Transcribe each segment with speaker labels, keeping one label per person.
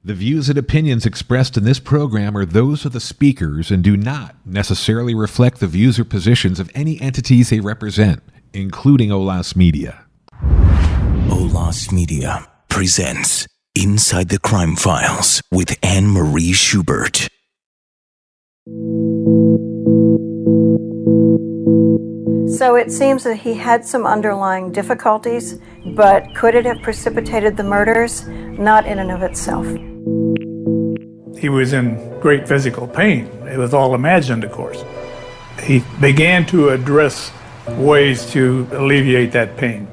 Speaker 1: The views and opinions expressed in this program are those of the speakers and do not necessarily reflect the views or positions of any entities they represent, including OLAS Media.
Speaker 2: OLAS Media presents Inside the Crime Files with Anne-Marie Schubert.
Speaker 3: So it seems that he had some underlying difficulties, but could it have precipitated the murders? Not in and of itself.
Speaker 4: He was in great physical pain. It was all imagined, of course. He began to address ways to alleviate that pain.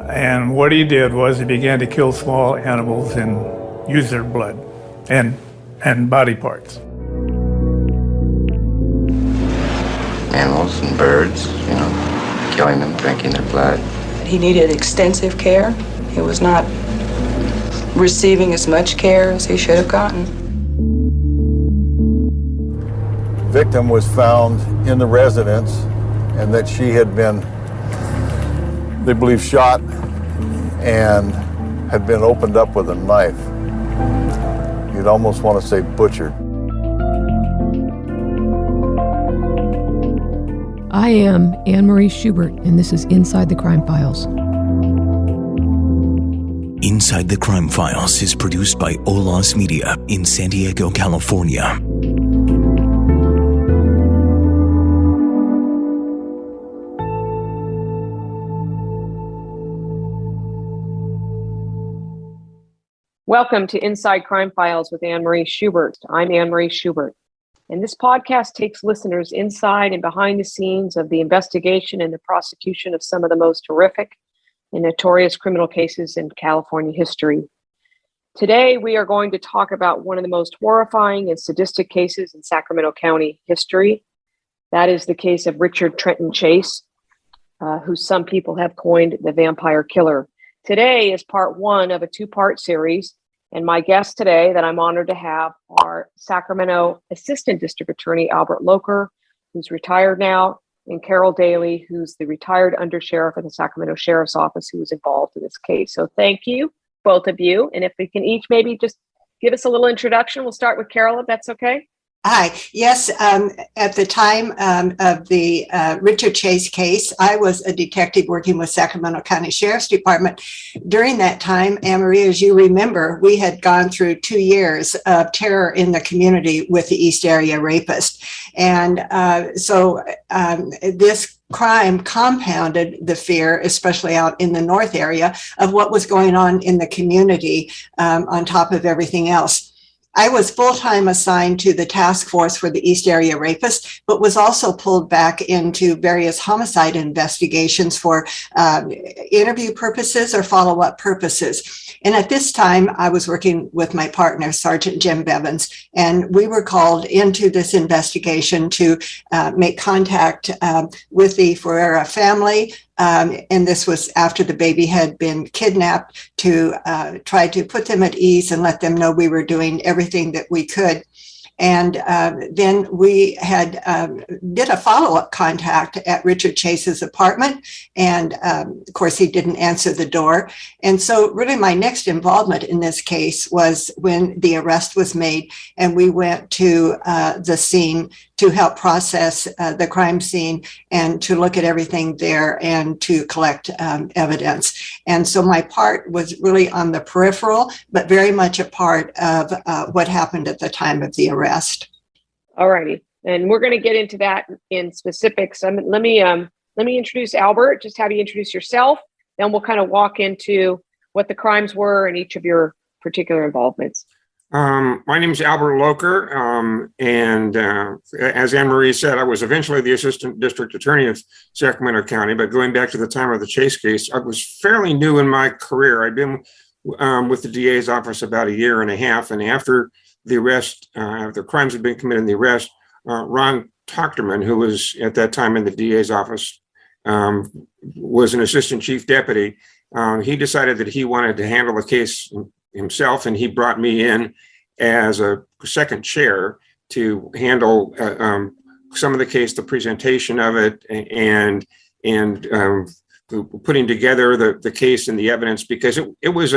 Speaker 4: And what he did was he began to kill small animals and use their blood and body parts.
Speaker 5: Animals and birds, killing them, drinking their blood.
Speaker 6: He needed extensive care. He was not receiving as much care as he should have gotten.
Speaker 7: Victim was found in the residence and that she had been, they believe, shot and had been opened up with a knife. You'd almost want to say butchered.
Speaker 8: I am Anne-Marie Schubert, and this is Inside the Crime Files.
Speaker 2: Inside the Crime Files is produced by OLAS Media in San Diego, California.
Speaker 9: Welcome to Inside Crime Files with Anne-Marie Schubert. I'm Anne-Marie Schubert, and this podcast takes listeners inside and behind the scenes of the investigation and the prosecution of some of the most horrific and notorious criminal cases in California history. Today, we are going to talk about one of the most horrifying and sadistic cases in Sacramento County history. That is the case of Richard Trenton Chase, who some people have coined the Vampire Killer. Today is part one of a two-part series, and my guests today that I'm honored to have are Sacramento Assistant District Attorney Albert Locher, who's retired now, and Carol Daly, who's the retired Undersheriff of the Sacramento Sheriff's Office, who was involved in this case. So thank you, both of you. And if we can each maybe just give us a little introduction. We'll start with Carol, if that's okay.
Speaker 10: Hi. Yes, at the time of the Richard Chase case, I was a detective working with Sacramento County Sheriff's Department. During that time, Anne-Marie, as you remember, we had gone through 2 years of terror in the community with the East Area Rapist. And so this crime compounded the fear, especially out in the North area, of what was going on in the community on top of everything else. I was full-time assigned to the task force for the East Area Rapist, but was also pulled back into various homicide investigations for interview purposes or follow-up purposes. And at this time, I was working with my partner, Sergeant Jim Bevins, and we were called into this investigation to make contact with the Ferreira family. And this was after the baby had been kidnapped, to try to put them at ease and let them know we were doing everything that we could. And then we had did a follow-up contact at Richard Chase's apartment. And of course, he didn't answer the door. And so really my next involvement in this case was when the arrest was made and we went to the scene to help process the crime scene and to look at everything there and to collect evidence. And so my part was really on the peripheral, but very much a part of what happened at the time of the arrest.
Speaker 9: All righty. And we're going to get into that in specifics. Let me introduce Albert, just have you introduce yourself. Then we'll kind of walk into what the crimes were and each of your particular involvements.
Speaker 11: My name is Albert Locher, and as Anne-Marie said, I was eventually the Assistant District Attorney of Sacramento County, but going back to the time of the Chase case, I was fairly new in my career. I'd been with the DA's office about 1.5 years, and after the arrest, the crimes had been committed in the arrest, Ron Tochterman, who was at that time in the DA's office, was an Assistant Chief Deputy. He decided that he wanted to handle the case himself, and he brought me in as a second chair to handle some of the case, the presentation of it, and putting together the case and the evidence, because it was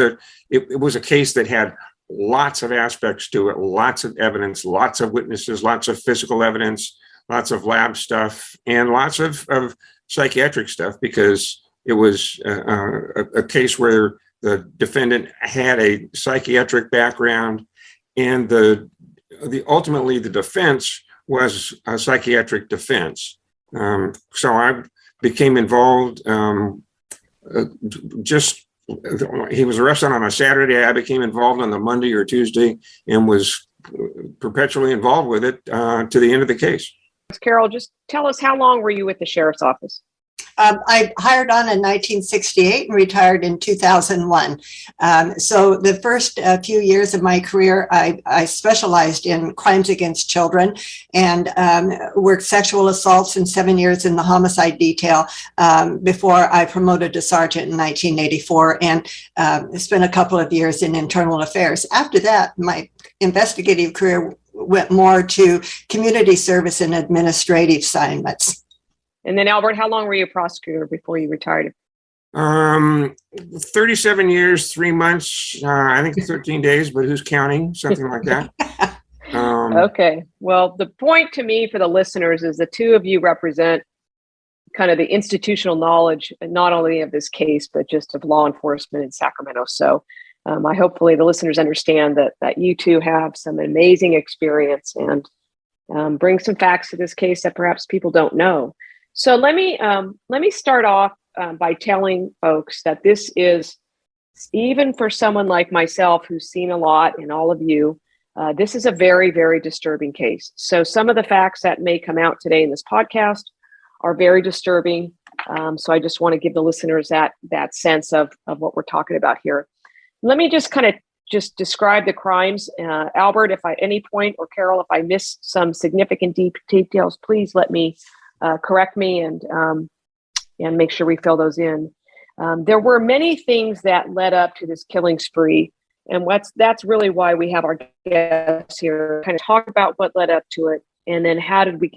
Speaker 11: a case that had lots of aspects to it, lots of evidence, lots of witnesses, lots of physical evidence, lots of lab stuff, and lots of psychiatric stuff, because it was a case where the defendant had a psychiatric background, and ultimately the defense was a psychiatric defense. So I became involved he was arrested on a Saturday. I became involved on the Monday or Tuesday and was perpetually involved with it to the end of the case.
Speaker 9: Carol, just tell us, how long were you with the sheriff's office?
Speaker 10: I hired on in 1968 and retired in 2001. So the first few years of my career, I specialized in crimes against children and worked sexual assaults and 7 years in the homicide detail before I promoted to sergeant in 1984 and spent a couple of years in internal affairs. After that, my investigative career went more to community service and administrative assignments.
Speaker 9: And then, Albert, how long were you a prosecutor before you retired?
Speaker 11: 37 years, 3 months, I think 13 days, but who's counting? Something like that.
Speaker 9: Okay. Well, the point to me for the listeners is the two of you represent kind of the institutional knowledge, not only of this case, but just of law enforcement in Sacramento. So hopefully the listeners understand that you two have some amazing experience and bring some facts to this case that perhaps people don't know. So let me start off by telling folks that this is, even for someone like myself who's seen a lot, and all of you, this is a very, very disturbing case. So some of the facts that may come out today in this podcast are very disturbing. So I just want to give the listeners that sense of what we're talking about here. Let me just kind of describe the crimes. Albert, if at any point, or Carol, if I miss some significant details, please let me correct me and make sure we fill those in. There were many things that led up to this killing spree, and that's really why we have our guests here, kind of talk about what led up to it, and then how did you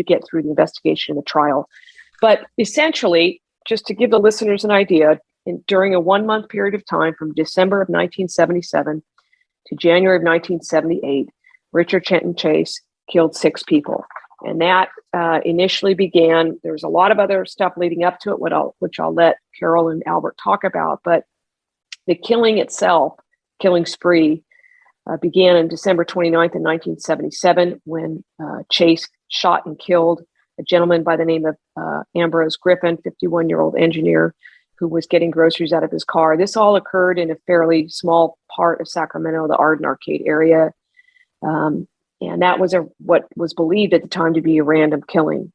Speaker 9: get through the investigation and the trial. But essentially, just to give the listeners an idea, during a 1 month period of time from December of 1977 to January of 1978, Richard Chenton Chase killed 6 people. And that initially began, there's a lot of other stuff leading up to it, which I'll let Carol and Albert talk about. But the killing spree, began on December 29th in 1977 when Chase shot and killed a gentleman by the name of Ambrose Griffin, 51-year-old engineer who was getting groceries out of his car. This all occurred in a fairly small part of Sacramento, the Arden Arcade area. And that was what was believed at the time to be a random killing.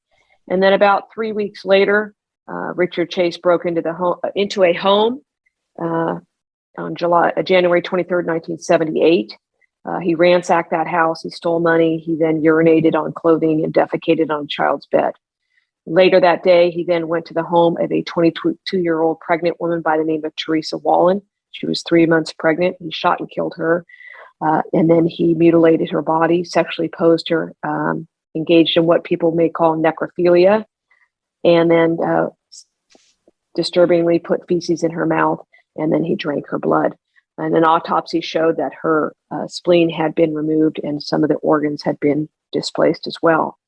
Speaker 9: And then about 3 weeks later, Richard Chase broke into a home on January 23rd, 1978. He ransacked that house. He stole money. He then urinated on clothing and defecated on a child's bed. Later that day, he then went to the home of a 22-year-old pregnant woman by the name of Teresa Wallen. She was 3 months pregnant. He shot and killed her. And then he mutilated her body, sexually posed her, engaged in what people may call necrophilia, and then disturbingly put feces in her mouth, and then he drank her blood. And an autopsy showed that her spleen had been removed and some of the organs had been displaced as well.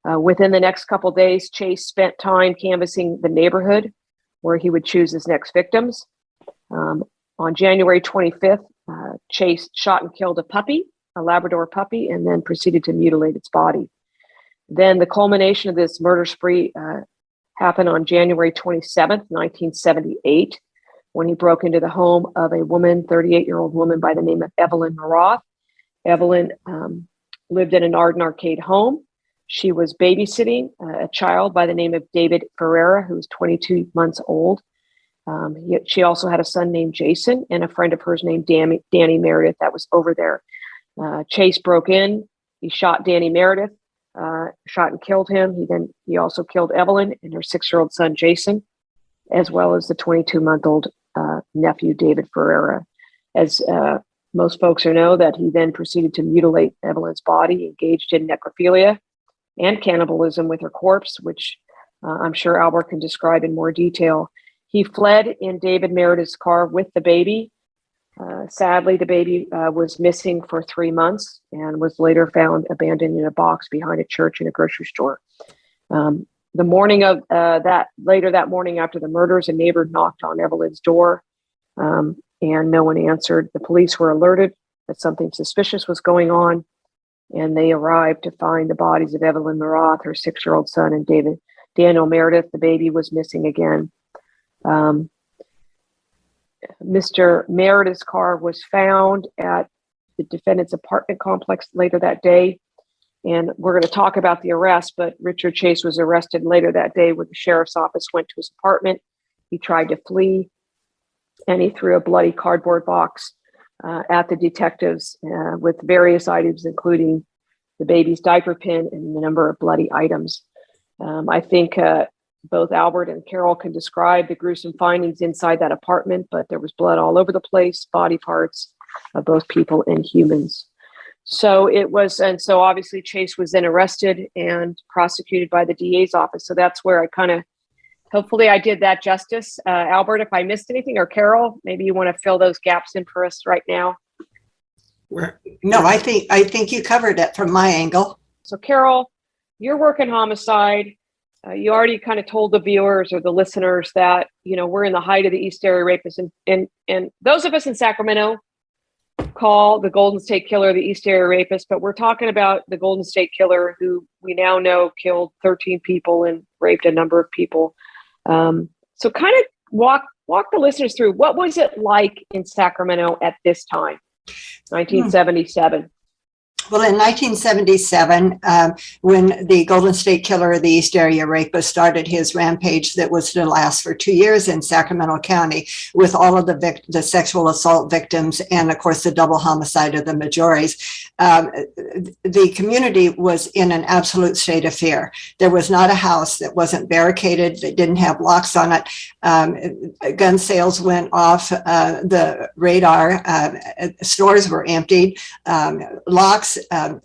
Speaker 9: Within the next couple of days, Chase spent time canvassing the neighborhood where he would choose his next victims. On January 25th, Chase shot and killed a Labrador puppy, and then proceeded to mutilate its body. Then the culmination of this murder spree happened on January 27th, 1978, when he broke into the home of a woman, 38-year-old woman by the name of Evelyn Maroth. Evelyn lived in an Arden Arcade home. She was babysitting a child by the name of David Ferreira, who was 22 months old. She also had a son named Jason and a friend of hers named Danny Meredith that was over there. Chase broke in. He shot Danny Meredith, shot and killed him. He also killed Evelyn and her 6-year-old son Jason, as well as the 22-month-old nephew David Ferreira. As most folks know, that he then proceeded to mutilate Evelyn's body, engaged in necrophilia and cannibalism with her corpse, which I'm sure Albert can describe in more detail. He fled in David Meredith's car with the baby. Sadly, the baby was missing for 3 months and was later found abandoned in a box behind a church and a grocery store. The morning of later that morning after the murders, a neighbor knocked on Evelyn's door and no one answered. The police were alerted that something suspicious was going on, and they arrived to find the bodies of Evelyn Maroth, her 6-year-old son, and Daniel Meredith. The baby was missing again. Mr. Meredith's car was found at the defendant's apartment complex later that day. And we're going to talk about the arrest, but Richard Chase was arrested later that day when the sheriff's office went to his apartment. He tried to flee, and he threw a bloody cardboard box at the detectives with various items, including the baby's diaper pin and the number of bloody items. I think both Albert and Carol can describe the gruesome findings inside that apartment, but there was blood all over the place, body parts of both people and humans. So obviously Chase was then arrested and prosecuted by the DA's office. So that's where hopefully I did that justice. Albert, if I missed anything, or Carol, maybe you want to fill those gaps in for us right now.
Speaker 10: No, I think you covered it from my angle. So
Speaker 9: Carol, your work in homicide, you already kind of told the viewers or the listeners that, we're in the height of the East Area Rapists, and those of us in Sacramento call the Golden State Killer the East Area Rapist, but we're talking about the Golden State Killer, who we now know killed 13 people and raped a number of people. So kind of walk the listeners through, what was it like in Sacramento at this time, 1977?
Speaker 10: Well, in 1977, when the Golden State Killer, the East Area Rapist, started his rampage that was to last for 2 years in Sacramento County, with all of the sexual assault victims and, of course, the double homicide of the Majores, the community was in an absolute state of fear. There was not a house that wasn't barricaded, that didn't have locks on it. Gun sales went off the radar. Stores were emptied. Locks.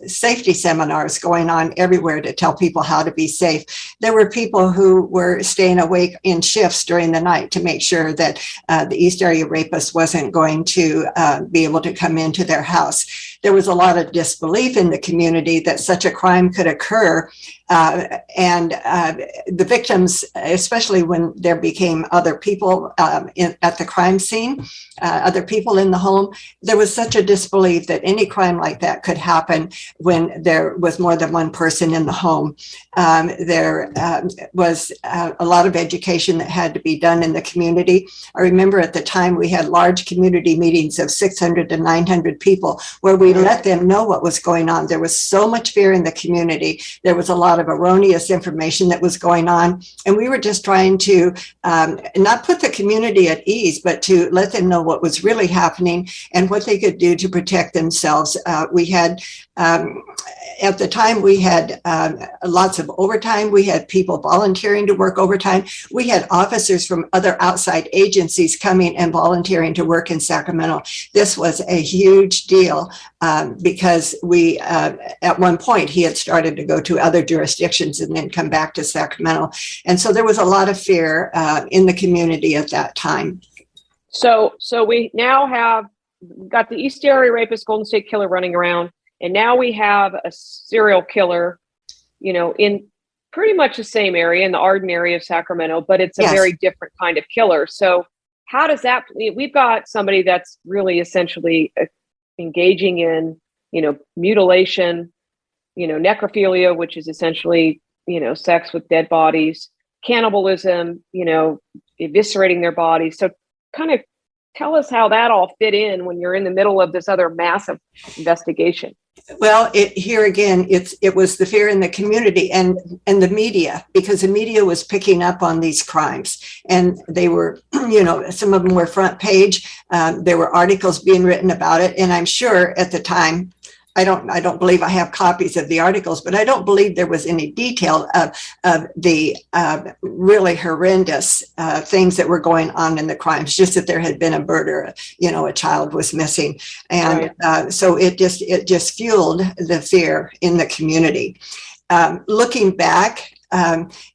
Speaker 10: Safety seminars going on everywhere to tell people how to be safe. There were people who were staying awake in shifts during the night to make sure that the East Area Rapist wasn't going to be able to come into their house. There was a lot of disbelief in the community that such a crime could occur. And the victims, especially when there became other people at the crime scene, other people in the home, there was such a disbelief that any crime like that could happen when there was more than one person in the home. There was a lot of education that had to be done in the community. I remember at the time we had large community meetings of 600 to 900 people where we let them know what was going on. There was so much fear in the community. There was a lot of erroneous information that was going on. And we were just trying to not put the community at ease, but to let them know what was really happening and what they could do to protect themselves. We had, at the time, we had lots of overtime. We had people volunteering to work overtime. We had officers from other outside agencies coming and volunteering to work in Sacramento. This was a huge deal because we, at one point, he had started to go to other jurisdictions and then come back to Sacramento. And so there was a lot of fear in the community at that time.
Speaker 9: So we now have got the East Area Rapist, Golden State Killer running around, and now we have a serial killer, in pretty much the same area, in the Arden area of Sacramento, but it's a very different kind of killer. So how does that, we've got somebody that's really essentially engaging in, mutilation, necrophilia, which is essentially, sex with dead bodies, cannibalism, eviscerating their bodies. So kind of tell us how that all fit in when you're in the middle of this other massive investigation.
Speaker 10: Well, here again, it was the fear in the community and the media, because the media was picking up on these crimes, and they were, some of them were front page. There were articles being written about it, and I'm sure at the time, I don't believe I have copies of the articles, but I don't believe there was any detail of the really horrendous things that were going on in the crimes, just that there had been a murder, a child was missing. And so it just fueled the fear in the community. Looking back,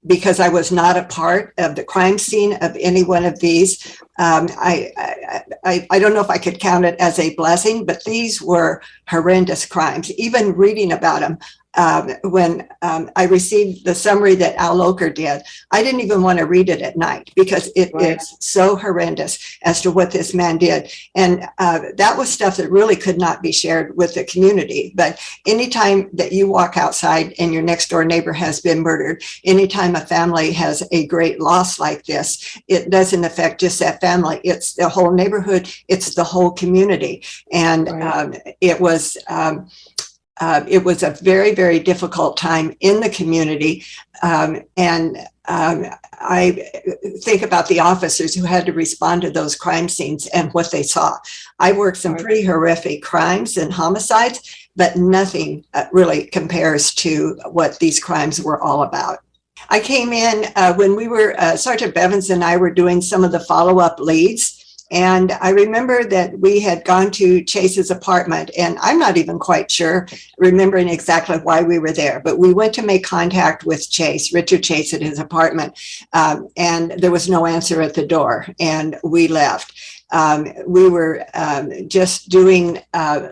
Speaker 10: because I was not a part of the crime scene of any one of these, I don't know if I could count it as a blessing, but these were horrendous crimes. Even reading about them, when I received the summary that Al Loker did, I didn't even want to read it at night because it is so horrendous as to what this man did. And that was stuff that really could not be shared with the community. But anytime that you walk outside and your next door neighbor has been murdered, anytime a family has a great loss like this, it doesn't affect just that family. It's the whole neighborhood. It's the whole community. And it was a very, very difficult time in the community. I think about the officers who had to respond to those crime scenes and what they saw. I worked some pretty horrific crimes and homicides, but nothing really compares to what these crimes were all about. I came in when we were, Sergeant Bevins and I were doing some of the follow-up leads. And I remember that we had gone to Chase's apartment, and I'm not even quite sure, remembering exactly why we were there, but we went to make contact with Chase, Richard Chase, at his apartment, and there was no answer at the door, and we left. We were just doing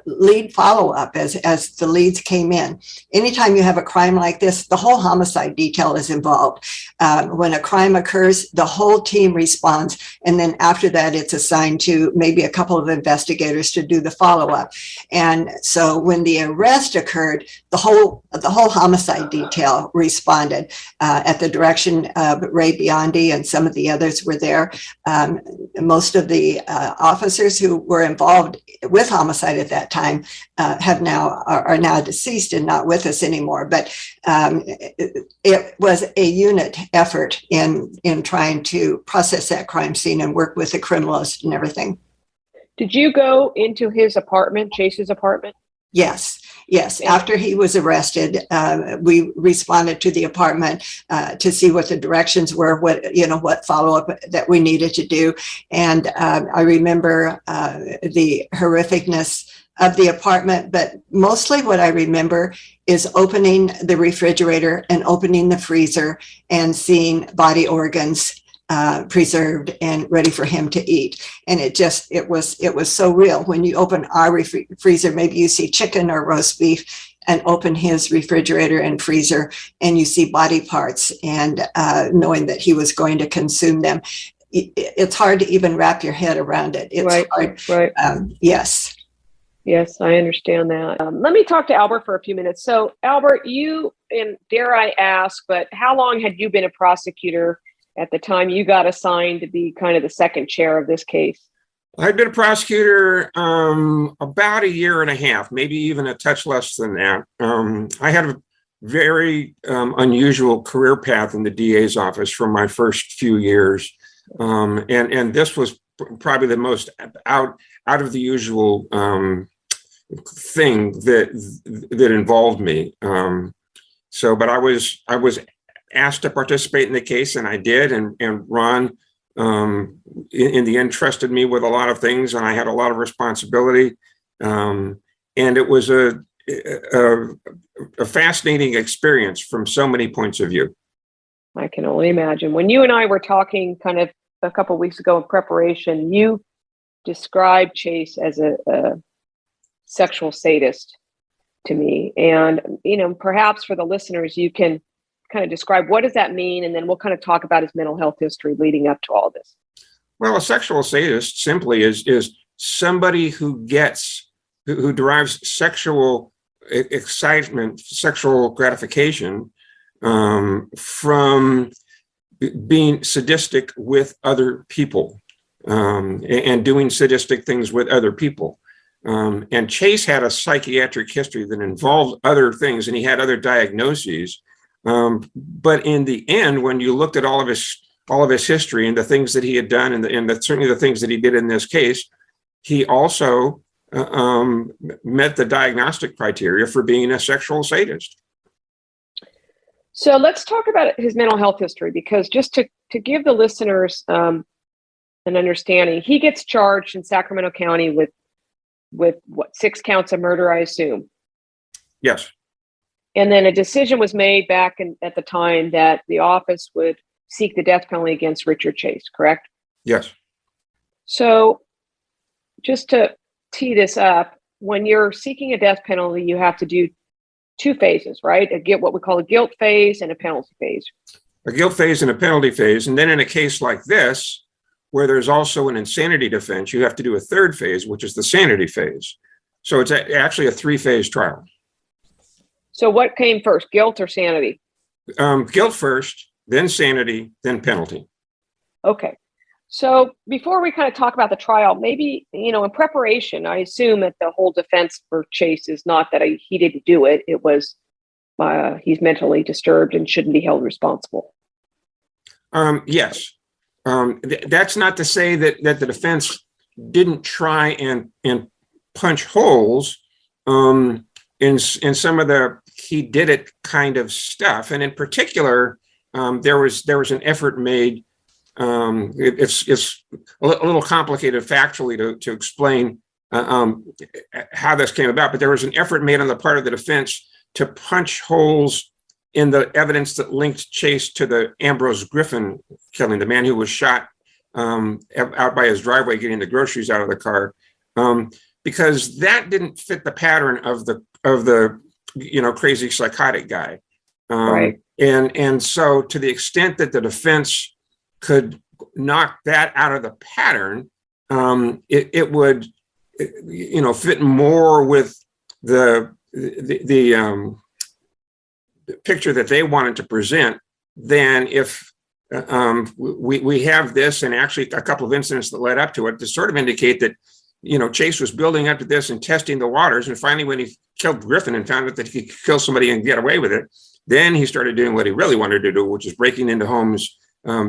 Speaker 10: lead follow-up as the leads came in. Anytime you have a crime like this, the whole homicide detail is involved. When a crime occurs, the whole team responds, and then after that, it's assigned to maybe a couple of investigators to do the follow-up. And so when the arrest occurred, the whole homicide detail responded at the direction of Ray Biondi, and some of the others were there. Most of the officers who were involved with homicide at that time are now deceased and not with us anymore. But it was a unit effort in trying to process that crime scene and work with the criminalist and everything.
Speaker 9: Did you go into his apartment, Chase's apartment?
Speaker 10: Yes. After he was arrested, we responded to the apartment to see what the directions were, what follow-up that we needed to do. And I remember the horrificness of the apartment, but mostly what I remember is opening the refrigerator and opening the freezer and seeing body organs preserved and ready for him to eat. And it was so real. When you open our freezer, maybe you see chicken or roast beef, and open his refrigerator and freezer and you see body parts, and knowing that he was going to consume them. It's hard to even wrap your head around it. It's hard.
Speaker 9: Right.
Speaker 10: Yes.
Speaker 9: Yes, I understand that. Let me talk to Albert for a few minutes. So Albert, you, and dare I ask, but how long had you been a prosecutor at the time you got assigned to be kind of the second chair of this case?
Speaker 11: I'd been a prosecutor about a year and a half, maybe even a touch less than that. I had a very unusual career path in the DA's office from my first few years. And this was probably the most out of the usual thing that involved me. But I was asked to participate in the case, and I did. And Ron, in the end, trusted me with a lot of things, and I had a lot of responsibility. And it was a fascinating experience from so many points of view.
Speaker 9: I can only imagine. When you and I were talking kind of a couple of weeks ago in preparation, you described Chase as a sexual sadist to me. And, perhaps for the listeners, you can kind of describe what does that mean? And then we'll kind of talk about his mental health history leading up to all this.
Speaker 11: Well, a sexual sadist simply is somebody who derives sexual excitement, sexual gratification from being sadistic with other people and doing sadistic things with other people. And Chase had a psychiatric history that involved other things, and he had other diagnoses. But in the end, when you looked at all of his history and the things that he had done, and certainly the things that he did in this case, he also met the diagnostic criteria for being a sexual sadist.
Speaker 9: So let's talk about his mental health history, because just to give the listeners an understanding, he gets charged in Sacramento County with what, 6 counts of murder, I assume?
Speaker 11: Yes.
Speaker 9: And then a decision was made back at the time that the office would seek the death penalty against Richard Chase, correct?
Speaker 11: Yes.
Speaker 9: So just to tee this up, when you're seeking a death penalty, you have to do two phases, right? What we call a guilt phase and a penalty phase.
Speaker 11: A guilt phase and a penalty phase. And then in a case like this, where there's also an insanity defense, you have to do a third phase, which is the sanity phase. So it's actually a 3-phase trial.
Speaker 9: So what came first, guilt or sanity?
Speaker 11: Guilt first, then sanity, then penalty.
Speaker 9: Okay. So before we kind of talk about the trial, maybe, in preparation, I assume that the whole defense for Chase is not that he didn't do it. It was he's mentally disturbed and shouldn't be held responsible.
Speaker 11: Yes. That's not to say that the defense didn't try and punch holes in some of the he did it kind of stuff. And in particular, there was an effort made. It's a little complicated factually to explain how this came about, but there was an effort made on the part of the defense to punch holes in the evidence that linked Chase to the Ambrose Griffin killing, the man who was shot out by his driveway getting the groceries out of the car, because that didn't fit the pattern of the crazy psychotic guy.
Speaker 9: Right.
Speaker 11: And so to the extent that the defense could knock that out of the pattern, it would fit more with the picture that they wanted to present than if we have this, and actually a couple of incidents that led up to it to sort of indicate that Chase was building up to this and testing the waters, and finally when he killed Griffin and found out that he could kill somebody and get away with it, then he started doing what he really wanted to do, which is breaking into homes,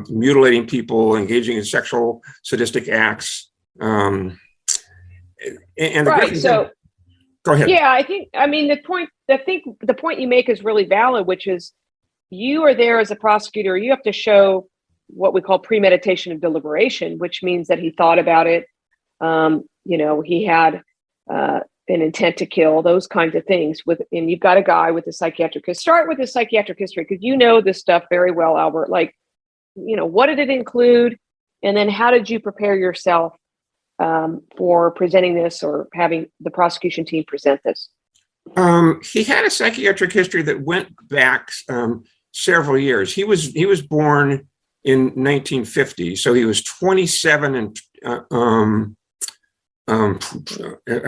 Speaker 11: mutilating people, engaging in sexual sadistic acts. And
Speaker 9: right. So
Speaker 11: go ahead.
Speaker 9: Yeah, the point you make is really valid, which is you are there as a prosecutor. You have to show what we call premeditation and deliberation, which means that he thought about it. He had an intent to kill, those kinds of things. And you've got a guy with a psychiatric history. Start with his psychiatric history, because you know this stuff very well, Albert. Like, what did it include? And then how did you prepare yourself for presenting this or having the prosecution team present this?
Speaker 11: He had a psychiatric history that went back several years. He was born in 1950, so he was 27 and I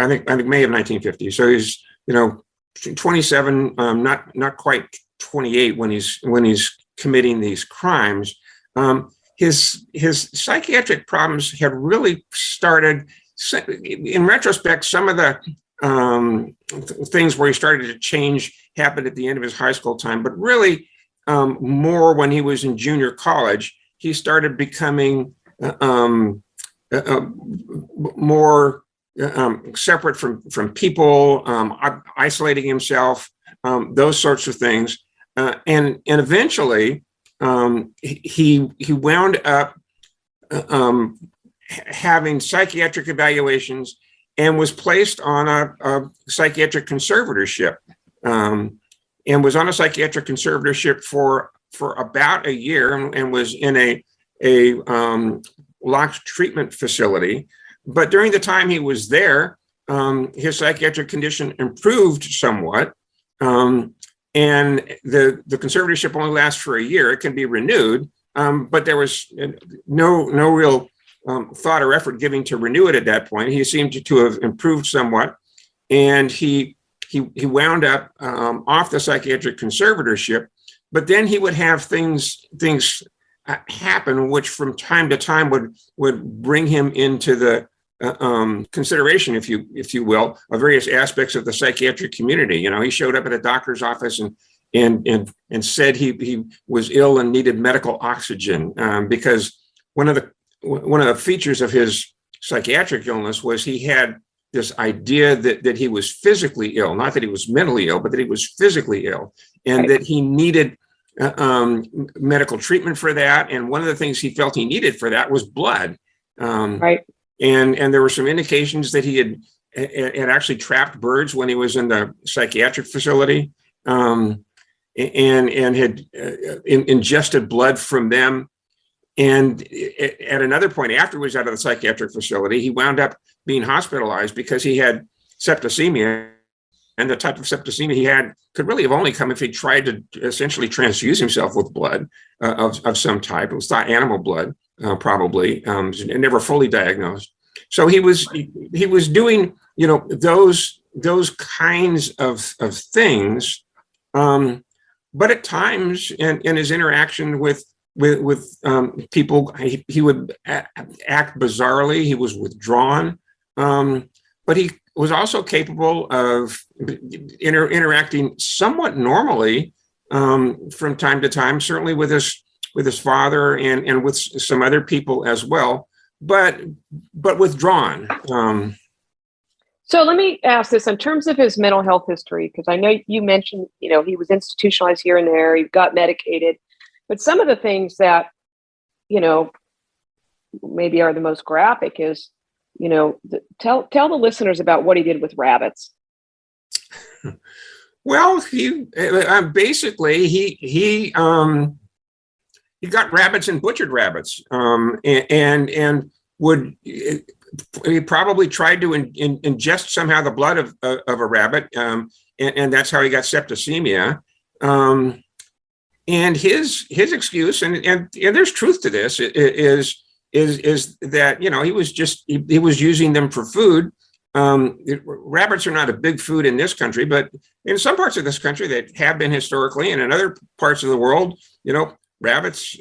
Speaker 11: think May of 1950. So he's 27, not quite 28 when he's committing these crimes. His psychiatric problems had really started, in retrospect, some of the things where he started to change happened at the end of his high school time, but really more when he was in junior college. He started becoming more separate from people, isolating himself, those sorts of things, and eventually he wound up having psychiatric evaluations and was placed on a psychiatric conservatorship, and was on a psychiatric conservatorship for about a year, and was in a locked treatment facility. But during the time he was there, his psychiatric condition improved somewhat. And the conservatorship only lasts for a year. It can be renewed, but there was no real thought or effort given to renew it at that point. He seemed to have improved somewhat, and he wound up off the psychiatric conservatorship. But then he would have things happen, which from time to time would bring him into the consideration, if you will, of various aspects of the psychiatric community. He showed up at a doctor's office and said he was ill and needed medical oxygen, because one of the features of his psychiatric illness was he had this idea that he was physically ill, not that he was mentally ill, but that he was physically ill, and that he needed medical treatment for that. And one of the things he felt he needed for that was blood.
Speaker 9: Right.
Speaker 11: And there were some indications that he had actually trapped birds when he was in the psychiatric facility, and had ingested blood from them. And at another point, after he was out of the psychiatric facility, he wound up being hospitalized because he had septicemia. And the type of septicemia he had could really have only come if he tried to essentially transfuse himself with blood of some type. It was thought animal blood, probably, never fully diagnosed. So he was doing, those kinds of things. But at times, in his interaction with people, he would act bizarrely. He was withdrawn, but he was also capable of interacting somewhat normally from time to time, certainly with his father and with some other people as well, but withdrawn.
Speaker 9: So let me ask this in terms of his mental health history, because I know you mentioned, he was institutionalized here and there, he got medicated, but some of the things that, maybe are the most graphic is, tell the listeners about what he did with rabbits.
Speaker 11: Well, he basically he got rabbits and butchered rabbits, and would he probably tried to ingest somehow the blood of a rabbit, and that's how he got septicemia. And his excuse, and there's truth to this, is that he was using them for food. Rabbits are not a big food in this country, but in some parts of this country they have been historically, and in other parts of the world, rabbits,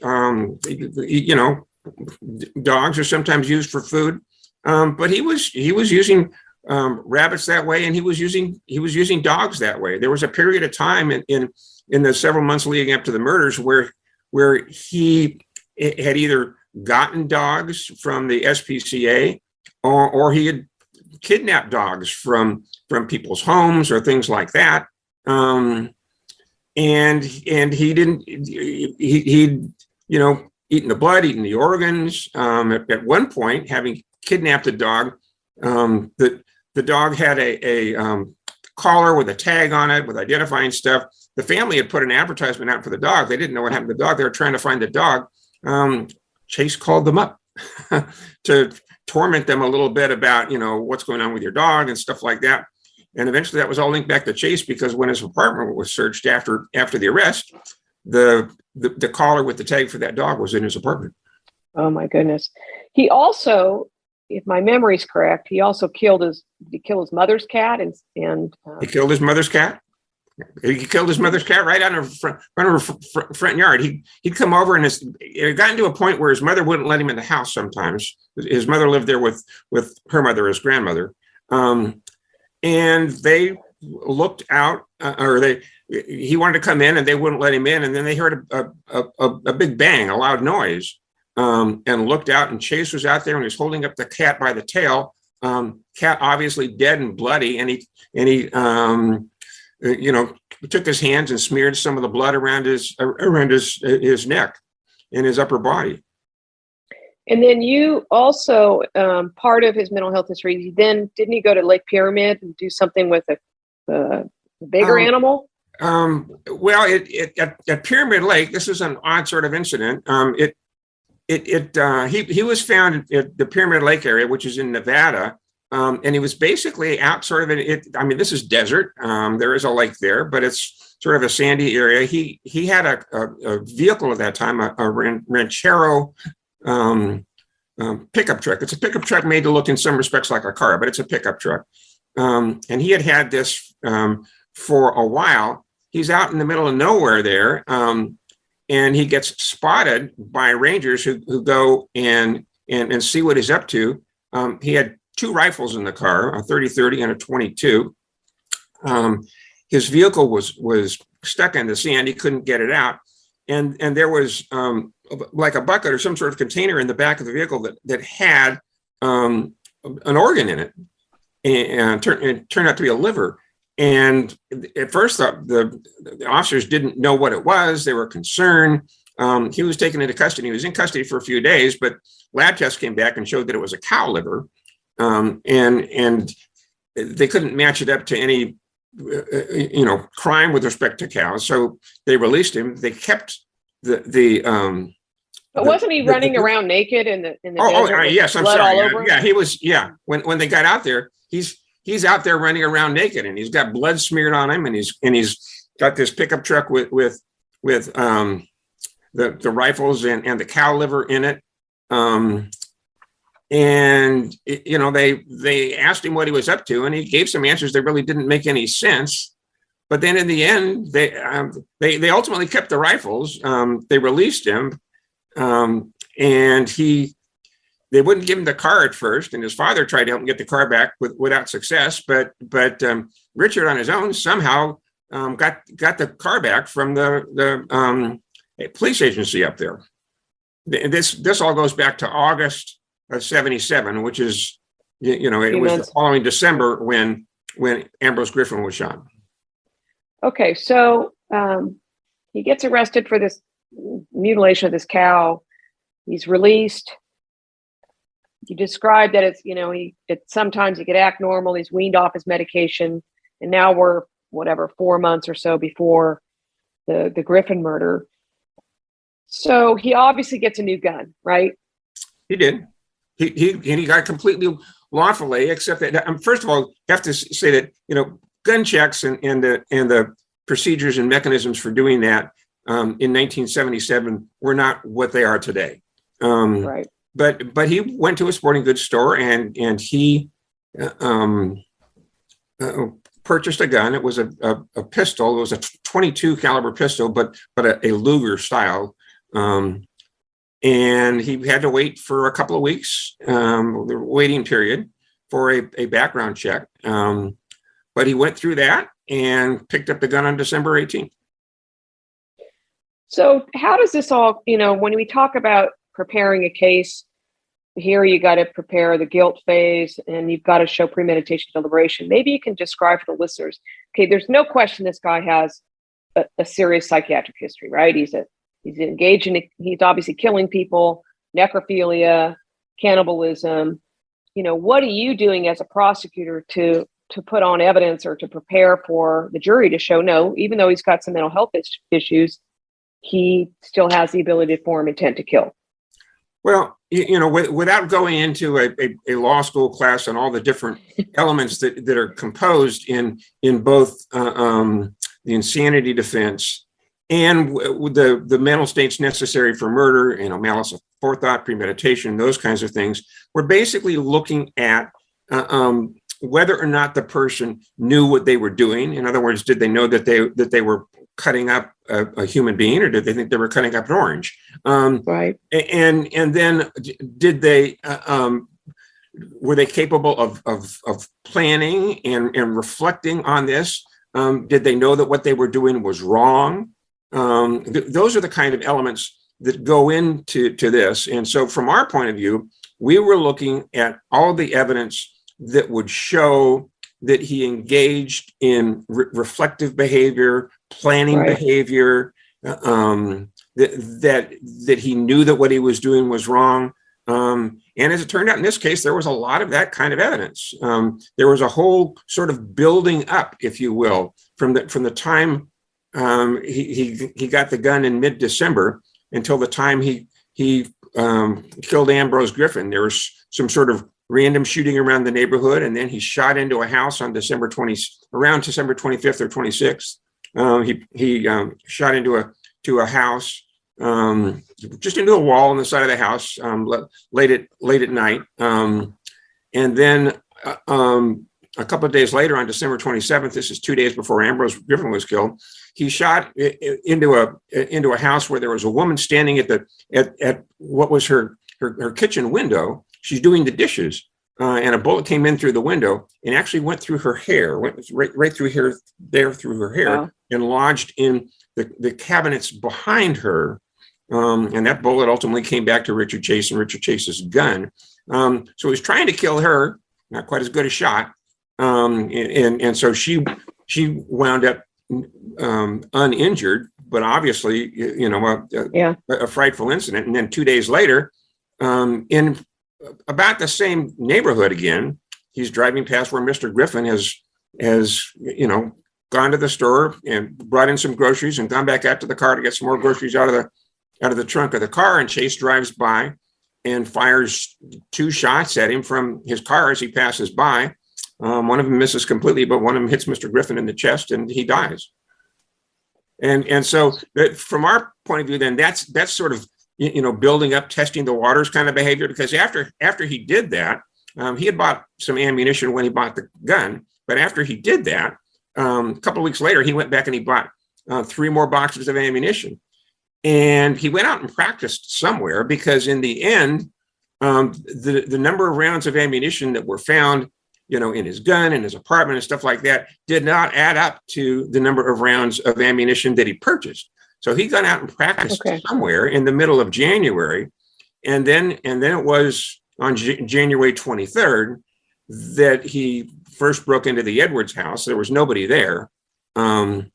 Speaker 11: dogs are sometimes used for food. But he was using rabbits that way, and he was using dogs that way. There was a period of time in the several months leading up to the murders where he had either gotten dogs from the SPCA or he had kidnapped dogs from people's homes or things like that. And he'd eaten the blood, eaten the organs. At one point, having kidnapped a dog, the dog had a collar with a tag on it with identifying stuff. The family had put an advertisement out for the dog. They didn't know what happened to the dog. They were trying to find the dog. Chase called them up to torment them a little bit about, what's going on with your dog and stuff like that. And eventually that was all linked back to Chase, because when his apartment was searched after the arrest, the collar with the tag for that dog was in his apartment.
Speaker 9: Oh my goodness. He also, if my memory's correct, he also killed his mother's cat and
Speaker 11: he killed his mother's cat. He killed his mother's cat right out in front of her front yard. He'd come over, and it got into a point where his mother wouldn't let him in the house sometimes. His mother lived there with her mother, his grandmother. And they looked out, he wanted to come in and they wouldn't let him in. And then they heard a big bang, a loud noise, and looked out, and Chase was out there and he was holding up the cat by the tail. Cat obviously dead and bloody. And he took his hands and smeared some of the blood around his neck and his upper body.
Speaker 9: And then you also, part of his mental health history, didn't he go to Lake Pyramid and do something with a bigger animal?
Speaker 11: Well, at Pyramid Lake, this is an odd sort of incident. He was found at the Pyramid Lake area, which is in Nevada. And he was basically out sort of this is desert. There is a lake there, but it's sort of a sandy area. He had a vehicle at that time, a Ranchero pickup truck. It's a pickup truck made to look in some respects like a car, but it's a pickup truck. And he had this for a while. He's out in the middle of nowhere there, and he gets spotted by rangers who go and see what he's up to. He had 2 rifles in the car, a 30-30 and a 22. His vehicle was stuck in the sand. He couldn't get it out. And there was like a bucket or some sort of container in the back of the vehicle that had an organ in it, and it turned out to be a liver. And at first the officers didn't know what it was. They were concerned. He was taken into custody. He was in custody for a few days, but lab tests came back and showed that it was a cow liver. And they couldn't match it up to any, crime with respect to cows. So they released him. They kept the
Speaker 9: But wasn't he running around naked in the desert?
Speaker 11: Yes, I'm
Speaker 9: blood
Speaker 11: sorry.
Speaker 9: all over him?
Speaker 11: Yeah, he was. Yeah, when they got out there, he's out there running around naked, and he's got blood smeared on him, and he's got this pickup truck with the rifles and the cow liver in it. And you know, they asked him what he was up to, and he gave some answers that really didn't make any sense. But then in the end, they ultimately kept the rifles. They released him, and they wouldn't give him the car at first. And his father tried to help him get the car back without success. But Richard on his own somehow got the car back from the police agency up there. This all goes back to August of '77, which is, you know, it was the following December when Ambrose Griffin was shot.
Speaker 9: Okay, so he gets arrested for this mutilation of this cow. He's released. You described that it's, you know, sometimes he could act normal. He's weaned off his medication, and now we're 4 months or so before the Griffin murder. So he obviously gets a new gun, right?
Speaker 11: He did. He got completely lawfully, except that first of all, you have to say that, you know, gun checks and the procedures and mechanisms for doing that in 1977 were not what they are today.
Speaker 9: Right.
Speaker 11: But he went to a sporting goods store and he purchased a gun. It was a pistol. It was a .22 caliber pistol, but a Luger style. And he had to wait for a couple of weeks, the waiting period for a background check. But he went through that and picked up the gun on December 18th.
Speaker 9: So how does this all, you know, when we talk about preparing a case, here you got to prepare the guilt phase and you've got to show premeditation deliberation. Maybe you can describe for the listeners, okay, there's no question this guy has a serious psychiatric history, right? He's engaged in, he's obviously killing people, necrophilia, cannibalism. You know, what are you doing as a prosecutor to put on evidence or to prepare for the jury to show, no, even though he's got some mental health issues, he still has the ability to form intent to kill?
Speaker 11: Well, you know, without going into a law school class and all the different elements that are composed in both the insanity defense and the mental states necessary for murder, you know, malice of forethought, premeditation, those kinds of things, we're basically looking at whether or not the person knew what they were doing. In other words, did they know that they were cutting up a human being, or did they think they were cutting up an orange?
Speaker 9: Right.
Speaker 11: And then did they were they capable of planning and reflecting on this? Did they know that what they were doing was wrong? Those are the kind of elements that go into this. And so from our point of view, we were looking at all the evidence that would show that he engaged in reflective behavior, planning behavior, that he knew that what he was doing was wrong. And as it turned out in this case, there was a lot of that kind of evidence. There was a whole sort of building up, if you will, from the time he got the gun in mid-December until the time he killed Ambrose Griffin. There was some sort of random shooting around the neighborhood, and then he shot into a house on around December 25th or 26th. He shot into a house, just into a wall on the side of the house, late at night. And then a couple of days later, on December 27th, this is 2 days before Ambrose Griffin was killed, he shot into a house where there was a woman standing at what was her kitchen window. She's doing the dishes, and a bullet came in through the window and actually went through her hair, went right through here, there through her hair, wow, and lodged in the cabinets behind her. And that bullet ultimately came back to Richard Chase and Richard Chase's gun. So he was trying to kill her, not quite as good a shot. And so she wound up uninjured, but obviously, you know, a frightful incident. And then 2 days later, in about the same neighborhood again, he's driving past where Mr. Griffin has, you know, gone to the store and brought in some groceries and gone back out to the car to get some more groceries out out of the trunk of the car, and Chase drives by and fires 2 shots at him from his car as he passes by. One of them misses completely, but one of them hits Mr. Griffin in the chest, and he dies. And so from our point of view, then that's sort of, building up, testing the waters kind of behavior, because after he did that, he had bought some ammunition when he bought the gun. But after he did that, a couple of weeks later, he went back and he bought 3 more boxes of ammunition. And he went out and practiced somewhere, because in the end, the number of rounds of ammunition that were found, in his gun, in his apartment and stuff like that, did not add up to the number of rounds of ammunition that he purchased. So he got out and practiced somewhere in the middle of January. And then it was on January 23rd that he first broke into the Edwards house. There was nobody there. And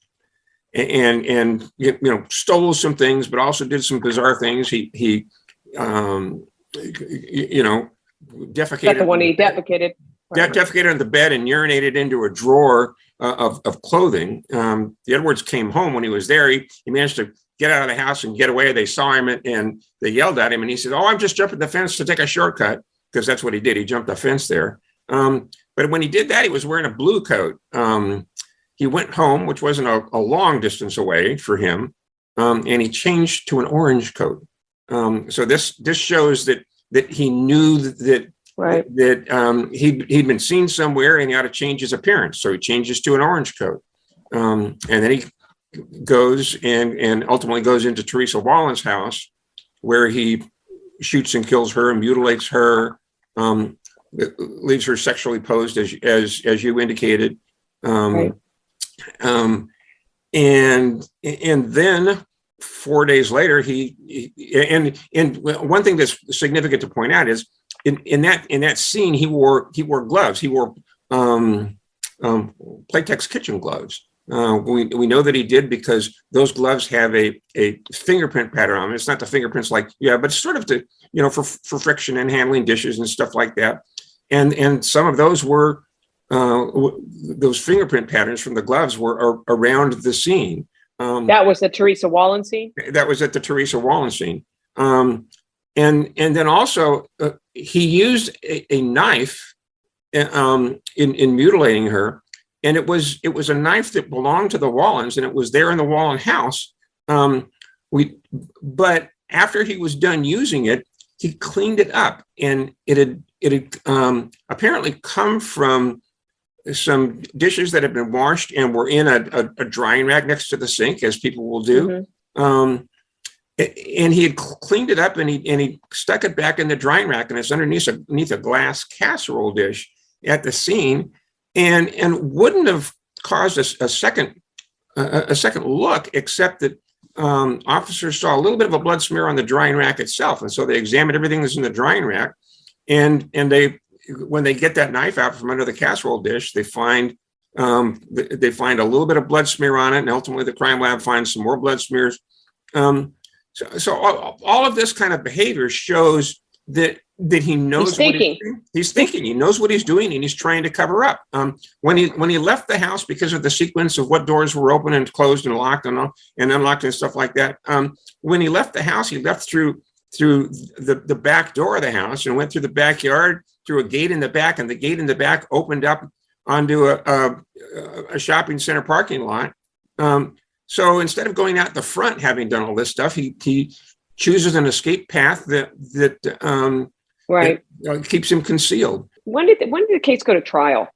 Speaker 11: stole some things, but also did some bizarre things. He defecated.
Speaker 9: That's the one he defecated.
Speaker 11: Defecated on the bed and urinated into a drawer of clothing. The Edwards came home when he was there. He managed to get out of the house and get away. They saw him and they yelled at him, and he said, "Oh, I'm just jumping the fence to take a shortcut," because that's what he did. He jumped the fence there. But when he did that, he was wearing a blue coat. He went home, which wasn't a long distance away for him, and he changed to an orange coat. So this shows that he knew that he'd been seen somewhere and he ought to change his appearance. So he changes to an orange coat, and then he goes and ultimately goes into Teresa Wallen's house, where he shoots and kills her and mutilates her, leaves her sexually posed, as you indicated. And then 4 days later, and one thing that's significant to point out is in that scene, he wore gloves. He wore Playtex kitchen gloves. We know that he did because those gloves have a fingerprint pattern on them. It's not the fingerprints but it's sort of for friction and handling dishes and stuff like that. And some of those were those fingerprint patterns from the gloves were around the scene.
Speaker 9: That was the Teresa Wallen scene?
Speaker 11: That was at the Teresa Wallen scene. And then also he used a knife in mutilating her. And it was a knife that belonged to the Wallens, and it was there in the Wallen house. But after he was done using it, he cleaned it up, and it had apparently come from some dishes that had been washed and were in a drying rack next to the sink, as people will do. Mm-hmm. And he had cleaned it up, and he stuck it back in the drying rack, and it's underneath a glass casserole dish at the scene, and wouldn't have caused a second look, except that officers saw a little bit of a blood smear on the drying rack itself, and so they examined everything that's in the drying rack, and when they get that knife out from under the casserole dish, they find a little bit of blood smear on it, and ultimately the crime lab finds some more blood smears. So all of this kind of behavior shows that he knows he's thinking. He knows what he's doing, and he's trying to cover up. When he left the house, because of the sequence of what doors were open and closed and locked and unlocked and stuff like that, when he left the house, he left through the back door of the house and went through the backyard, through a gate in the back, and the gate in the back opened up onto a shopping center parking lot. So instead of going out the front, having done all this stuff, he chooses an escape path that keeps him concealed.
Speaker 9: When did the case go to trial?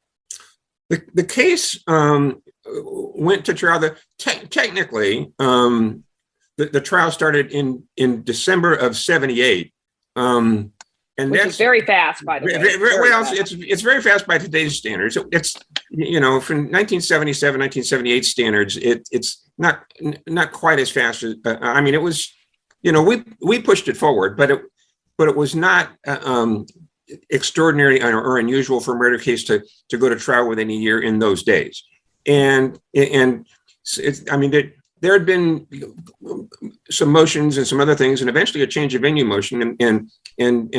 Speaker 11: The case went to trial. Technically, the trial started in December of '78. And
Speaker 9: which is very fast, by the way.
Speaker 11: It's very fast by today's standards. It's from 1977, 1978 standards. It's not quite as fast as it was. We pushed it forward, but it was not extraordinary or unusual for a murder case to go to trial within a year in those days. And there had been some motions and some other things, and eventually a change of venue motion, and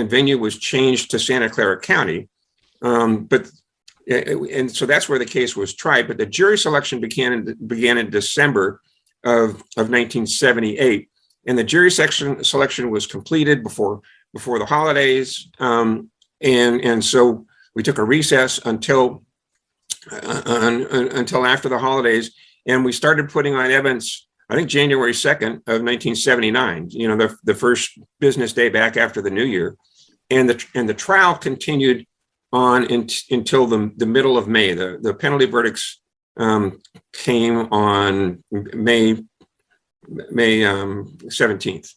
Speaker 11: venue was changed to Santa Clara County. And so that's where the case was tried. But the jury selection began in December of 1978. and the jury selection was completed before the holidays, and so we took a recess until after the holidays, and we started putting on evidence, I think January 2nd of 1979, the first business day back after the new year. And the trial continued on until the middle of May. The penalty verdicts came on May 17th.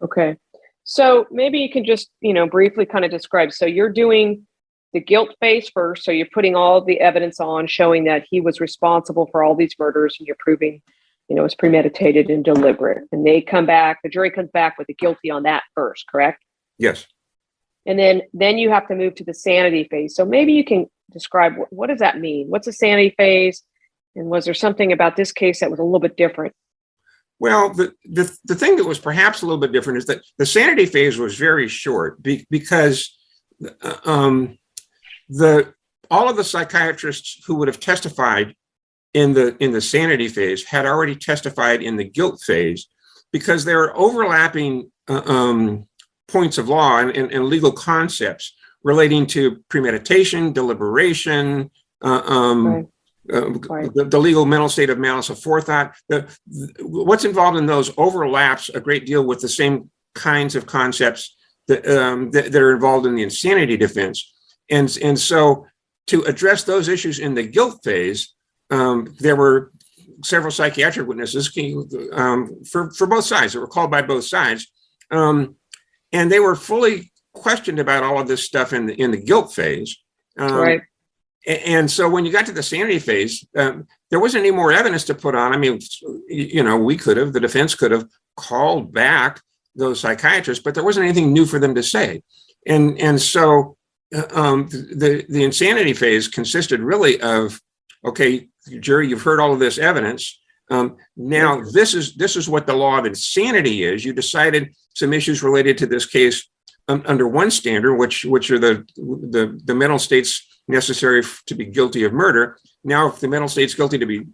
Speaker 9: Okay. So maybe you can just, briefly kind of describe. So you're doing the guilt phase first. So you're putting all the evidence on showing that he was responsible for all these murders, and you're proving, it was premeditated and deliberate. And the jury comes back with the guilty on that first, correct?
Speaker 11: Yes.
Speaker 9: And then you have to move to the sanity phase. So maybe you can describe what does that mean? What's a sanity phase? And was there something about this case that was a little bit different?
Speaker 11: Well, the thing that was perhaps a little bit different is that the sanity phase was very short because all of the psychiatrists who would have testified in the sanity phase had already testified in the guilt phase, because there are overlapping points of law and legal concepts relating to premeditation, deliberation,
Speaker 9: Right.
Speaker 11: the legal mental state of malice aforethought. What's involved in those overlaps a great deal with the same kinds of concepts that are involved in the insanity defense. And so to address those issues in the guilt phase, there were several psychiatric witnesses for both sides that were called by both sides. And they were fully questioned about all of this stuff in the guilt phase.
Speaker 9: Right.
Speaker 11: And so when you got to the sanity phase, there wasn't any more evidence to put on. I mean, the defense could have called back those psychiatrists, but there wasn't anything new for them to say. And so the insanity phase consisted really of, okay, jury, you've heard all of this evidence. Now this is what the law of insanity is. You decided some issues related to this case under one standard, which are the mental states necessary to be guilty of murder. Now, if the mental state's guilty to be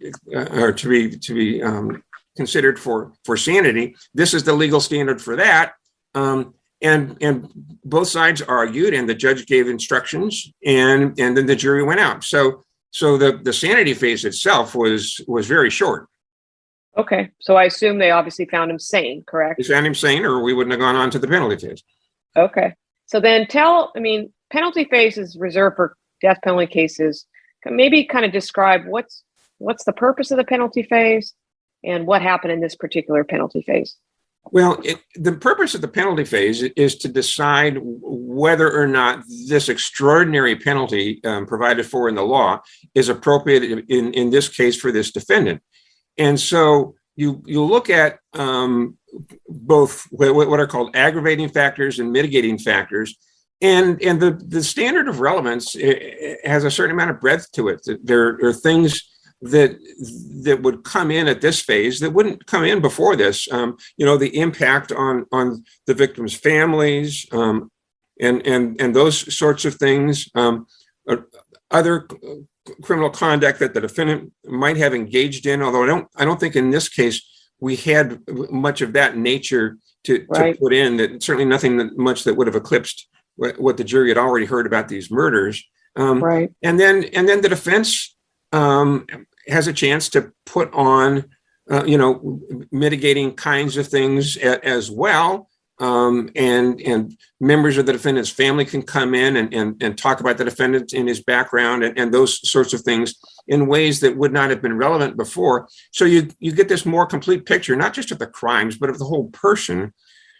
Speaker 11: considered for sanity, this is the legal standard for that. And both sides argued, and the judge gave instructions, and then the jury went out. So the sanity phase itself was very short.
Speaker 9: Okay. So I assume they obviously found him sane, correct?
Speaker 11: They found him sane, or we wouldn't have gone on to the penalty phase.
Speaker 9: Okay. So then penalty phase is reserved for death penalty cases. Maybe kind of describe what's the purpose of the penalty phase and what happened in this particular penalty phase.
Speaker 11: Well, the purpose of the penalty phase is to decide whether or not this extraordinary penalty provided for in the law is appropriate in this case for this defendant. And so you look at both what are called aggravating factors and mitigating factors. And the standard of relevance has a certain amount of breadth to it. There are things that would come in at this phase that wouldn't come in before this. The impact on the victims' families and those sorts of things. Other criminal conduct that the defendant might have engaged in, although I don't think in this case we had much of that nature to put in. That certainly nothing much that would have eclipsed what the jury had already heard about these murders.
Speaker 9: Right.
Speaker 11: And then the defense has a chance to put on, mitigating kinds of things as well. And members of the defendant's family can come in and talk about the defendant in his background and those sorts of things in ways that would not have been relevant before. So you get this more complete picture, not just of the crimes, but of the whole person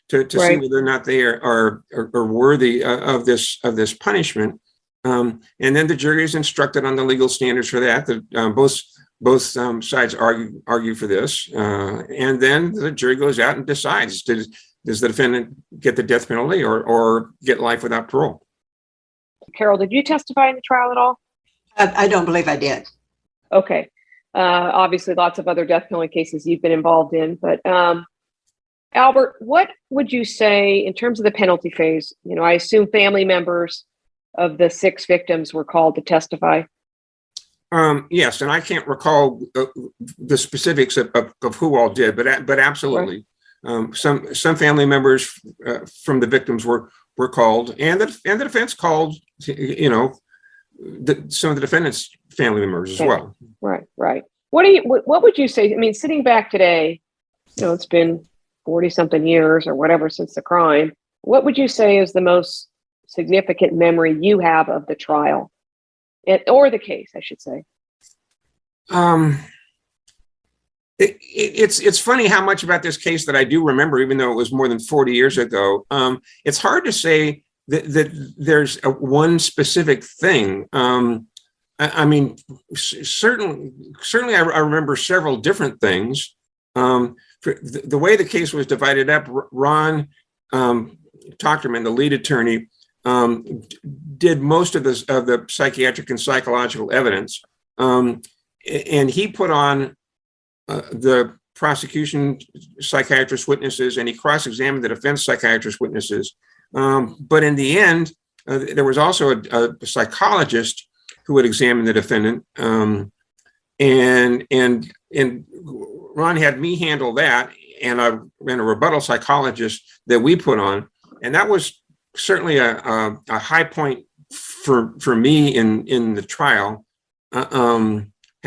Speaker 11: to see whether or not they are worthy of this punishment. And then the jury is instructed on the legal standards for that. Both sides argue for this, and then the jury goes out and decides: does the defendant get the death penalty or get life without parole?
Speaker 9: Carol, did you testify in the trial at all?
Speaker 10: I don't believe I did.
Speaker 9: Okay. Obviously, lots of other death penalty cases you've been involved in, but Albert, what would you say in terms of the penalty phase? I assume family members of the 6 victims were called to testify.
Speaker 11: Yes, and I can't recall the specifics of who all did, but absolutely. Some family members from the victims were called, and the defense called, some of the defendants' family members as well.
Speaker 9: Right. What would you say? I mean, sitting back today, it's been 40 something years or whatever since the crime. What would you say is the most significant memory you have of the trial, or the case, I should say?
Speaker 11: It's funny how much about this case that I do remember, even though it was more than 40 years ago. It's hard to say that there's one specific thing. I mean, certainly I remember several different things. The way the case was divided up, Ron Tochterman, the lead attorney, did most of the psychiatric and psychological evidence, and he put on the prosecution psychiatrist witnesses, and he cross-examined the defense psychiatrist witnesses. But in the end, there was also a psychologist who would examine the defendant, and Ron had me handle that, and a rebuttal psychologist that we put on, and that was certainly a high point for me in the trial.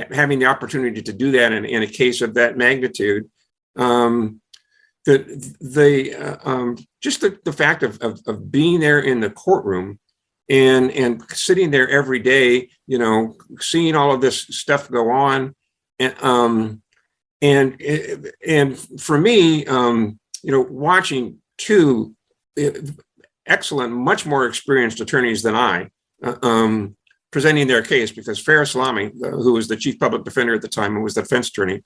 Speaker 11: Having the opportunity to do that in a case of that magnitude, just the fact of being there in the courtroom and sitting there every day, seeing all of this stuff go on, and for me, watching two excellent, much more experienced attorneys than I, presenting their case, because Farah Salami, who was the chief public defender at the time and was the defense attorney,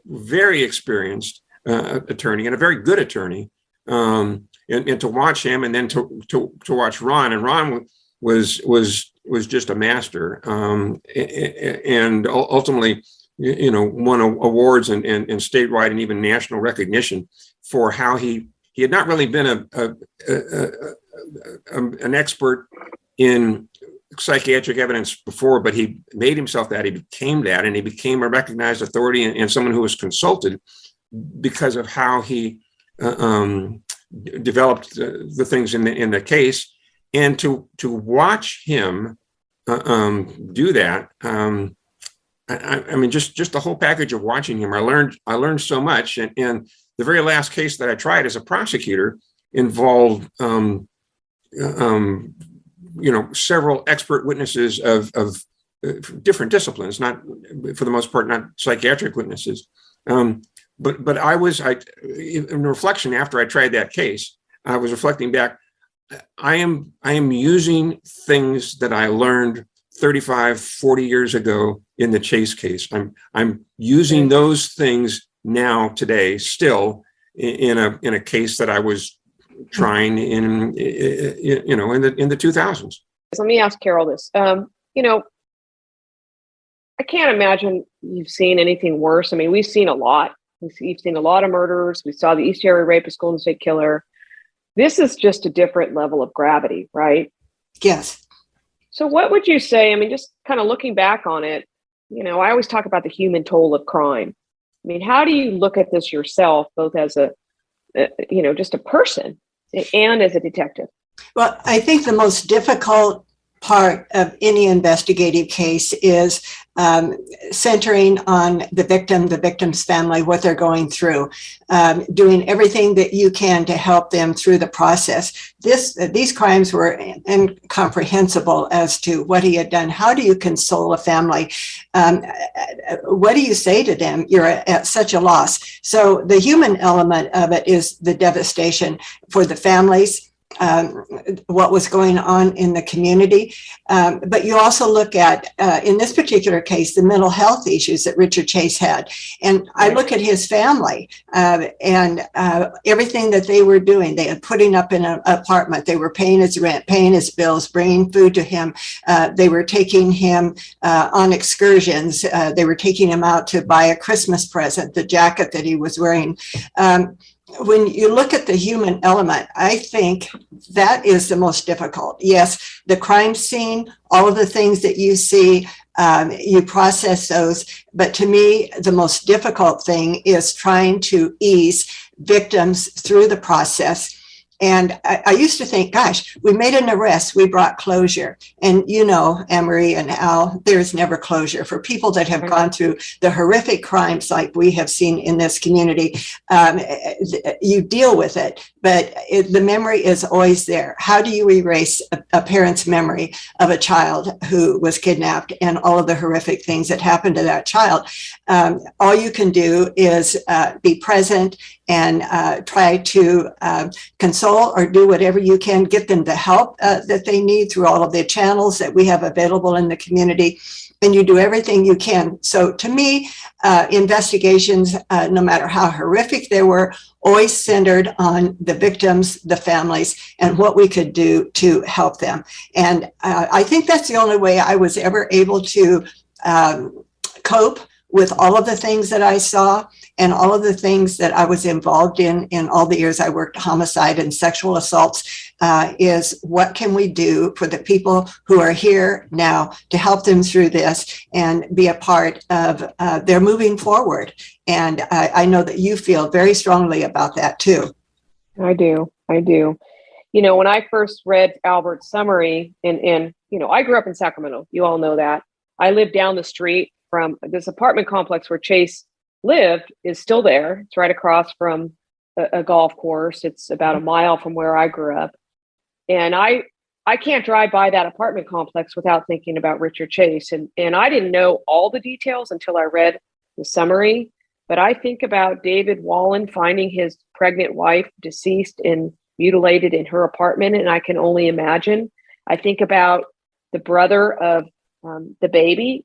Speaker 11: very experienced attorney and a very good attorney, and to watch him, and then to watch Ron, and Ron was just a master, and ultimately, won awards and statewide and even national recognition for how he had not really been an expert in psychiatric evidence before, but he made himself that. He became that, and he became a recognized authority and someone who was consulted because of how he developed the things in the case. And to watch him do that, I mean, just the whole package of watching him, I learned so much. And the very last case that I tried as a prosecutor involved several expert witnesses of different disciplines, not for the most part, not psychiatric witnesses. But in reflection, after I tried that case, I was reflecting back. I am using things that I learned 35, 40 years ago in the Chase case. I'm using those things now today, still in a case that I was trying in the 2000s.
Speaker 9: Let me ask Carol this. I can't imagine you've seen anything worse. I mean, we've seen a lot. We've seen a lot of murders. We saw the East Area Rapist, Golden State Killer. This is just a different level of gravity, right?
Speaker 10: Yes.
Speaker 9: So what would you say? I mean, just kind of looking back on it, I always talk about the human toll of crime. I mean, how do you look at this yourself, both as just a person and as a detective?
Speaker 10: Well, I think the most difficult part of any investigative case is centering on the victim, the victim's family, what they're going through, doing everything that you can to help them through the process. These crimes were incomprehensible as to what he had done. How do you console a family? What do you say to them? You're at such a loss. So the human element of it is the devastation for the families, what was going on in the community. But you also look at, in this particular case, the mental health issues that Richard Chase had. And I look at his family and everything that they were doing. They had putting up in an apartment. They were paying his rent, paying his bills, bringing food to him. They were taking him on excursions. They were taking him out to buy a Christmas present, the jacket that he was wearing. When you look at the human element, I think that is the most difficult. Yes, the crime scene, all of the things that you see, you process those. But to me, the most difficult thing is trying to ease victims through the process. And I used to think, gosh, we made an arrest, we brought closure. And you know, Anne-Marie and Al, there's never closure for people that have gone through the horrific crimes like we have seen in this community. You deal with it, but the memory is always there. How do you erase a parent's memory of a child who was kidnapped and all of the horrific things that happened to that child? All you can do is be present and try to console or do whatever you can, get them the help that they need through all of the channels that we have available in the community. And you do everything you can. So to me, investigations, no matter how horrific they were, always centered on the victims, the families, and what we could do to help them. And I think that's the only way I was ever able to cope with all of the things that I saw and all of the things that I was involved in all the years I worked homicide and sexual assaults, is what can we do for the people who are here now to help them through this and be a part of their moving forward. And I know that you feel very strongly about that too.
Speaker 9: I do. You know, when I first read Albert's summary, and you know, I grew up in Sacramento. You all know that. I lived down the street from this apartment complex where Chase lived is still there. It's right across from a golf course. It's about a mile from where I grew up. And I can't drive by that apartment complex without thinking about Richard Chase. And I didn't know all the details until I read the summary. But I think about David Wallen finding his pregnant wife deceased and mutilated in her apartment. And I can only imagine. I think about the brother of the baby,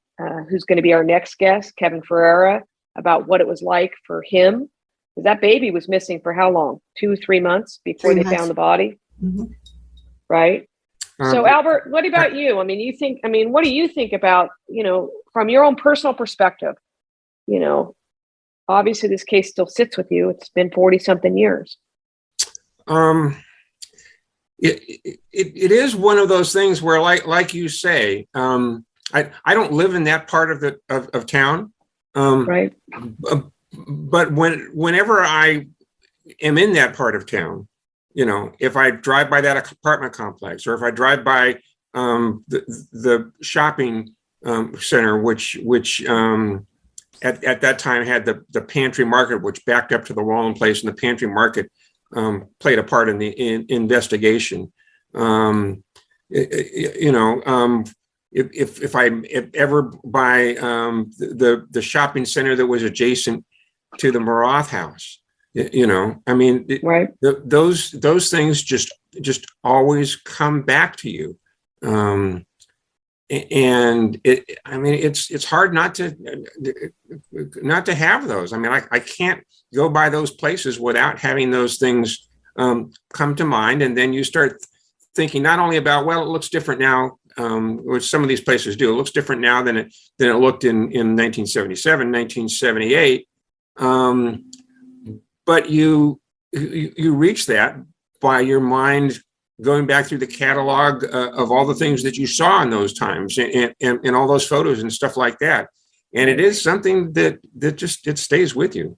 Speaker 9: who's going to be our next guest, Kevin Ferreira, about what it was like for him. Because that baby was missing for how long? 2-3 months before they found the body? Mm-hmm. Right? So Albert, what about you? I mean, what do you think about, you know, from your own personal perspective? You know, obviously this case still sits with you. It's been 40 something years.
Speaker 11: It is one of those things where, like you say, I don't live in that part of town,
Speaker 9: right?
Speaker 11: But whenever I am in that part of town, you know, if I drive by that apartment complex, or if I drive by the shopping center, which at that time had the pantry market, which backed up to the Wallen place, and the pantry market played a part in the investigation. If I ever by the shopping center that was adjacent to the Maroth house, you know, I mean,
Speaker 9: right.
Speaker 11: Those things just always come back to you. And it's hard not to have those. I mean, I can't go by those places without having those things come to mind. And then you start thinking not only about, well, it looks different now, which some of these places do. It looks different now than it looked in 1977, 1978. But you reach that by your mind going back through the catalog of all the things that you saw in those times and all those photos and stuff like that. And it is something that just, it stays with you.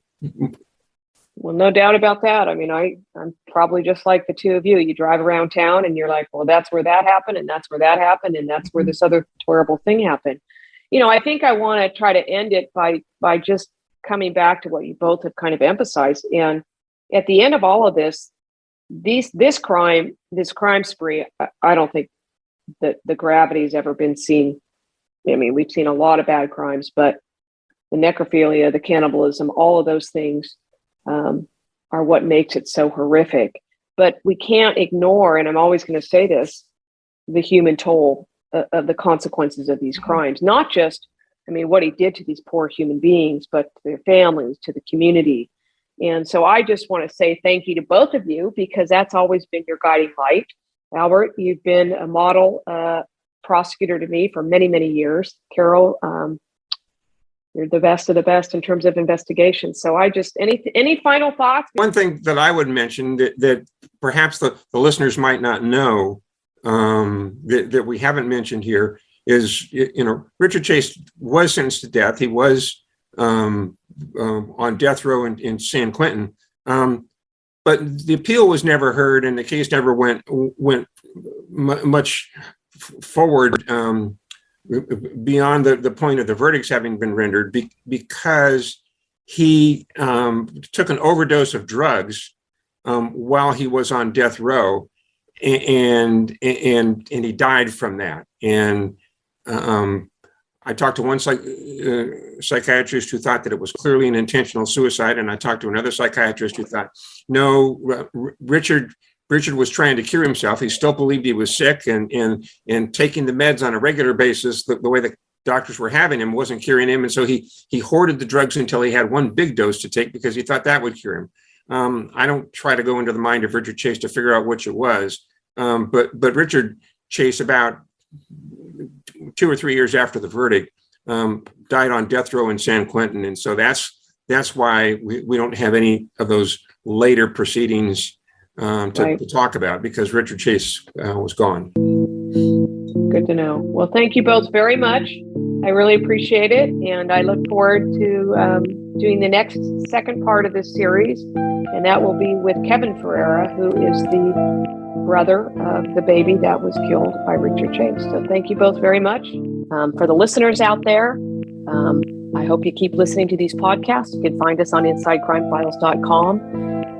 Speaker 9: Well, no doubt about that. I mean, I'm probably just like the two of you. You drive around town and you're like, well, that's where that happened, and that's where that happened, and that's where this other terrible thing happened. You know, I think I want to try to end it by just coming back to what you both have kind of emphasized. And at the end of all of this, this crime spree, I don't think that the gravity has ever been seen. I mean, we've seen a lot of bad crimes, but the necrophilia, the cannibalism, all of those things are what makes it so horrific. But we can't ignore, and I'm always going to say this, the human toll of the consequences of these crimes. Not just, I mean, what he did to these poor human beings, but to their families, to the community. And so I just want to say thank you to both of you, because that's always been your guiding light. Albert, you've been a model prosecutor to me for many, many years. Carol, you're the best of the best in terms of investigation. So I just, any final thoughts?
Speaker 11: One thing that I would mention that perhaps the listeners might not know, that we haven't mentioned here, is, Richard Chase was sentenced to death. He was on death row in San Quentin. But the appeal was never heard, and the case never went much forward beyond the point of the verdicts having been rendered, because he took an overdose of drugs while he was on death row, and he died from that. And I talked to one psychiatrist who thought that it was clearly an intentional suicide, and I talked to another psychiatrist who thought, no, Richard was trying to cure himself. He still believed he was sick, and taking the meds on a regular basis, the way the doctors were having him wasn't curing him, and so he hoarded the drugs until he had one big dose to take because he thought that would cure him. I don't try to go into the mind of Richard Chase to figure out which it was, but Richard Chase, about 2 or 3 years after the verdict, died on death row in San Quentin, and so that's why we don't have any of those later proceedings to talk about, because Richard Chase was gone.
Speaker 9: Good to know. Well, thank you both very much. I really appreciate it, and I look forward to doing the second part of this series, and that will be with Kevin Ferreira, who is the brother of the baby that was killed by Richard Chase. So thank you both very much. For the listeners out there, I hope you keep listening to these podcasts. You can find us on InsideCrimeFiles.com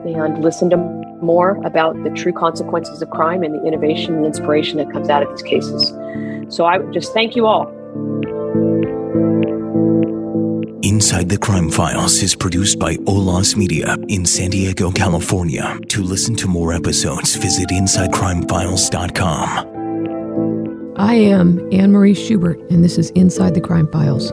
Speaker 9: and listen to more about the true consequences of crime and the innovation and inspiration that comes out of these cases. So I just thank you all.
Speaker 2: Inside the Crime Files is produced by Olas Media in San Diego, California. To listen to more episodes, visit InsideCrimeFiles.com.
Speaker 8: I am Anne Marie Schubert, and this is Inside the Crime Files.